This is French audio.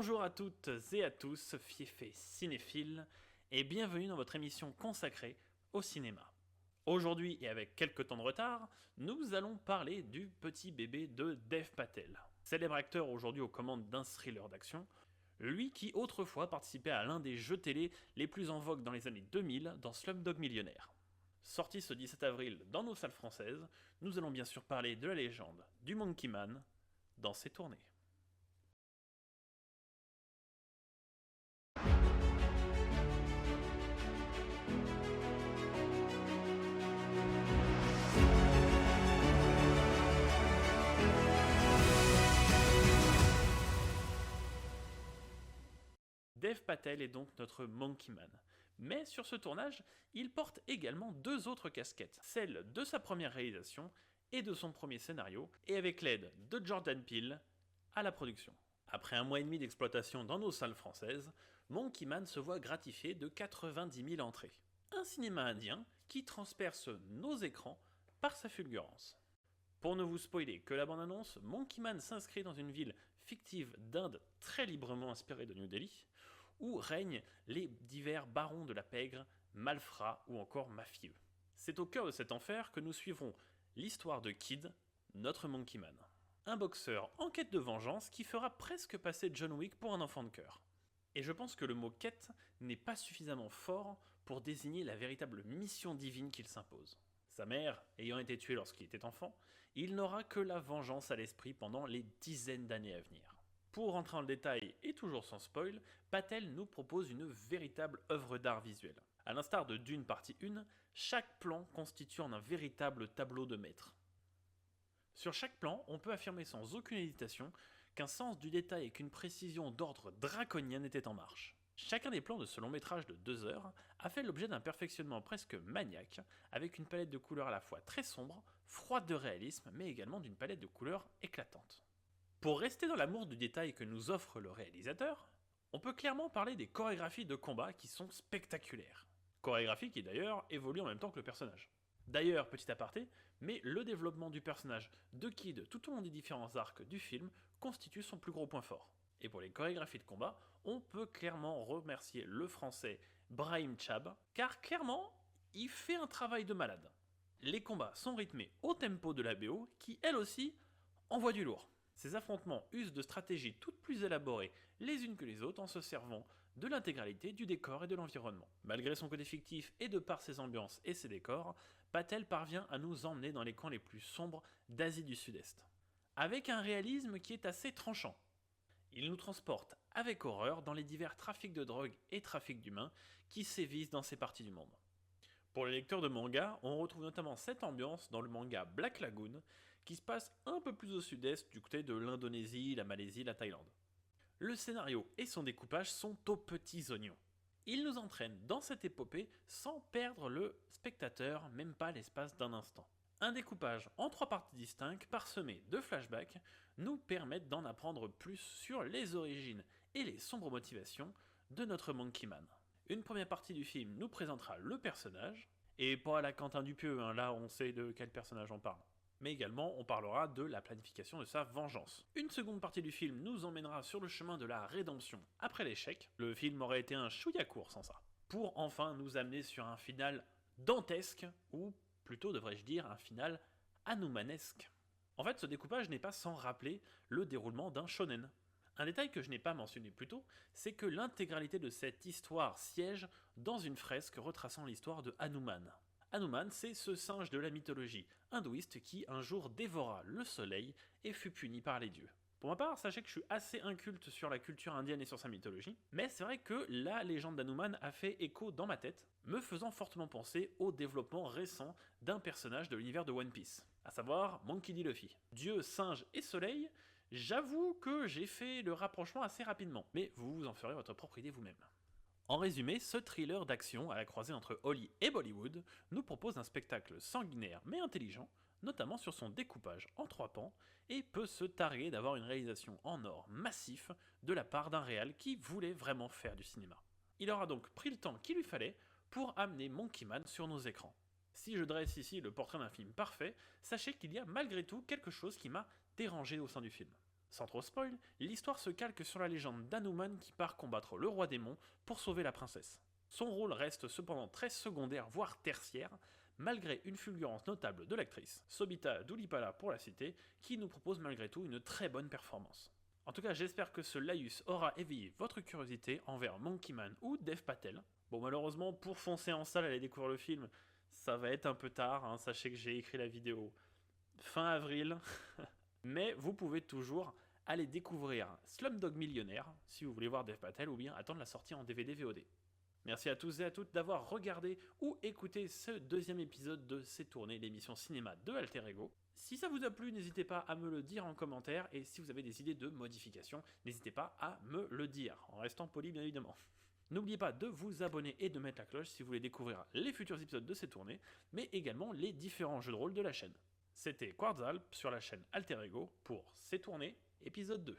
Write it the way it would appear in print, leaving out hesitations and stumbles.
Bonjour à toutes et à tous, fiefés cinéphiles, et bienvenue dans votre émission consacrée au cinéma. Aujourd'hui, et avec quelques temps de retard, nous allons parler du petit bébé de Dev Patel, célèbre acteur aujourd'hui aux commandes d'un thriller d'action, lui qui autrefois participait à l'un des jeux télé les plus en vogue dans les années 2000 dans Slumdog Millionnaire. Sorti ce 17 avril dans nos salles françaises, nous allons bien sûr parler de la légende du Monkey Man dans ses tournées. Dev Patel est donc notre Monkey Man. Mais sur ce tournage, il porte également deux autres casquettes, celle de sa première réalisation et de son premier scénario, et avec l'aide de Jordan Peele à la production. Après un mois et demi d'exploitation dans nos salles françaises, Monkey Man se voit gratifié de 90 000 entrées. Un cinéma indien qui transperce nos écrans par sa fulgurance. Pour ne vous spoiler que la bande-annonce, Monkey Man s'inscrit dans une ville fictive d'Inde très librement inspirée de New Delhi, où règnent les divers barons de la pègre, malfrats ou encore mafieux. C'est au cœur de cet enfer que nous suivrons l'histoire de Kid, notre Monkey Man. Un boxeur en quête de vengeance qui fera presque passer John Wick pour un enfant de cœur. Et je pense que le mot quête n'est pas suffisamment fort pour désigner la véritable mission divine qu'il s'impose. Sa mère ayant été tuée lorsqu'il était enfant, il n'aura que la vengeance à l'esprit pendant les dizaines d'années à venir. Pour rentrer dans le détail et toujours sans spoil, Patel nous propose une véritable œuvre d'art visuel. A l'instar de Dune partie 1, chaque plan constitue un véritable tableau de maître. Sur chaque plan, on peut affirmer sans aucune hésitation qu'un sens du détail et qu'une précision d'ordre draconien étaient en marche. Chacun des plans de ce long métrage de 2 heures a fait l'objet d'un perfectionnement presque maniaque, avec une palette de couleurs à la fois très sombre, froide de réalisme, mais également d'une palette de couleurs éclatante. Pour rester dans l'amour du détail que nous offre le réalisateur, on peut clairement parler des chorégraphies de combat qui sont spectaculaires. Chorégraphies qui d'ailleurs évoluent en même temps que le personnage. D'ailleurs, petit aparté, mais le développement du personnage de Kid tout au long des différents arcs du film constitue son plus gros point fort. Et pour les chorégraphies de combat, on peut clairement remercier le français Brahim Chab, car clairement, il fait un travail de malade. Les combats sont rythmés au tempo de la BO, qui elle aussi envoie du lourd. Ces affrontements usent de stratégies toutes plus élaborées les unes que les autres en se servant de l'intégralité du décor et de l'environnement. Malgré son côté fictif et de par ses ambiances et ses décors, Patel parvient à nous emmener dans les coins les plus sombres d'Asie du Sud-Est. Avec un réalisme qui est assez tranchant. Il nous transporte avec horreur dans les divers trafics de drogue et trafics d'humains qui sévissent dans ces parties du monde. Pour les lecteurs de manga, on retrouve notamment cette ambiance dans le manga Black Lagoon, qui se passe un peu plus au sud-est du côté de l'Indonésie, la Malaisie, la Thaïlande. Le scénario et son découpage sont aux petits oignons. Ils nous entraînent dans cette épopée sans perdre le spectateur, même pas l'espace d'un instant. Un découpage en 3 parties distinctes, parsemées de flashbacks, nous permettent d'en apprendre plus sur les origines et les sombres motivations de notre Monkey Man. Une première partie du film nous présentera le personnage, et pas à la Quentin Dupieux, là on sait de quel personnage on parle. Mais également on parlera de la planification de sa vengeance. Une seconde partie du film nous emmènera sur le chemin de la rédemption après l'échec. Le film aurait été un chouïa court sans ça. Pour enfin nous amener sur un final dantesque, ou plutôt devrais-je dire un final hanumanesque. En fait, ce découpage n'est pas sans rappeler le déroulement d'un shonen. Un détail que je n'ai pas mentionné plus tôt, c'est que l'intégralité de cette histoire siège dans une fresque retraçant l'histoire de Hanuman. Hanuman, c'est ce singe de la mythologie hindouiste qui un jour dévora le soleil et fut puni par les dieux. Pour ma part, sachez que je suis assez inculte sur la culture indienne et sur sa mythologie, mais c'est vrai que la légende d'Hanuman a fait écho dans ma tête, me faisant fortement penser au développement récent d'un personnage de l'univers de One Piece, à savoir Monkey D. Luffy. Dieu, singe et soleil, j'avoue que j'ai fait le rapprochement assez rapidement, mais vous en ferez votre propre idée vous-même. En résumé, ce thriller d'action à la croisée entre Holly et Bollywood nous propose un spectacle sanguinaire mais intelligent, notamment sur son découpage en 3 pans, et peut se targuer d'avoir une réalisation en or massif de la part d'un réal qui voulait vraiment faire du cinéma. Il aura donc pris le temps qu'il lui fallait pour amener Monkey Man sur nos écrans. Si je dresse ici le portrait d'un film parfait, sachez qu'il y a malgré tout quelque chose qui m'a dérangé au sein du film. Sans trop spoil, l'histoire se calque sur la légende d'Hanuman qui part combattre le roi démon pour sauver la princesse. Son rôle reste cependant très secondaire voire tertiaire, malgré une fulgurance notable de l'actrice, Sobhita Dhulipala pour la citer, qui nous propose malgré tout une très bonne performance. En tout cas, j'espère que ce laïus aura éveillé votre curiosité envers Monkey Man ou Dev Patel. Bon, malheureusement, pour foncer en salle et aller découvrir le film, ça va être un peu tard, hein. Sachez que j'ai écrit la vidéo fin avril, mais vous pouvez toujours aller découvrir Slumdog Millionnaire si vous voulez voir Dev Patel ou bien attendre la sortie en DVD VOD. Merci à tous et à toutes d'avoir regardé ou écouté ce deuxième épisode de C'est tourné, l'émission cinéma de Alter Ego. Si ça vous a plu, n'hésitez pas à me le dire en commentaire, et si vous avez des idées de modification, n'hésitez pas à me le dire, en restant poli bien évidemment. N'oubliez pas de vous abonner et de mettre la cloche si vous voulez découvrir les futurs épisodes de C'est tourné, mais également les différents jeux de rôle de la chaîne. C'était Quartzalp sur la chaîne Alter Ego pour C'est tourné, épisode 2.